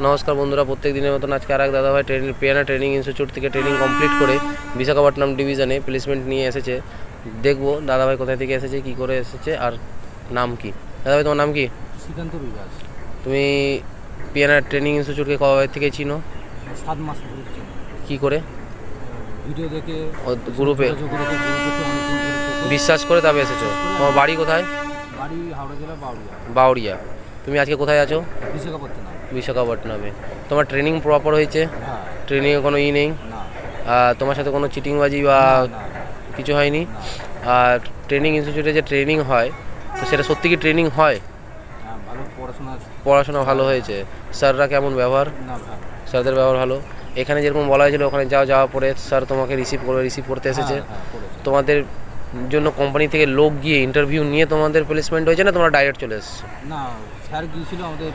নমস্কার বন্ধুরা, প্রত্যেক দিনের মতন আজকে আর এক দাদাভাই পিয়ানা ট্রেনিং ইনস্টিটিউট থেকে ট্রেনিং কমপ্লিট করে বিশাখাপট্টনম ডিভিশনে প্লেসমেন্ট নিয়ে এসেছে। দেখবো দাদাভাই কোথায় থেকে এসেছে, কি করে এসেছে, আর নাম কি। দাদাভাই, তোমার নাম কি? শ্রীকান্ত বিকাশ। তুমি পিয়ানা ট্রেনিং ইনস্টিটিউটকে কবে থেকে চিনো? 7 মাস ধরে চিনি। কি করে? ভিডিও দেখে, গ্রুপে বিশ্বাস করে তবে এসেছো। তোমার বাড়ি কোথায়? বাড়ি হাওড়া জেলা বাউরিয়া। তুমি আজকে কোথায় আছো? বিশাখাপট্টনমে। তোমার ট্রেনিং প্রপার হয়েছে? হ্যাঁ। ট্রেনিংয়ে কোনো নেই? না। তোমার সাথে কোনো চিটিংবাজি বা কিছু হয়নি? আর ট্রেনিং ইনস্টিটিউটে যে ট্রেনিং হয়, তো সেটা সত্যি কি ট্রেনিং হয়? ভালো পড়াশোনা ভালো হয়েছে? স্যাররা কেমন ব্যবহার? না, ভালো। স্যারদের ব্যবহার ভালো। এখানে যেরকম বলা হয়েছিল ওখানে যাওয়ার পরে স্যার তোমাকে রিসিভ করতে এসেছে? তোমাদের জন্য কোম্পানি থেকে লোক গিয়ে ইন্টারভিউ নিয়ে তোমাদের প্লেসমেন্ট হয়েছে, না তোমরা ডাইরেক্ট চলে এসেছো? না, স্যার গিয়েছিল আমাদের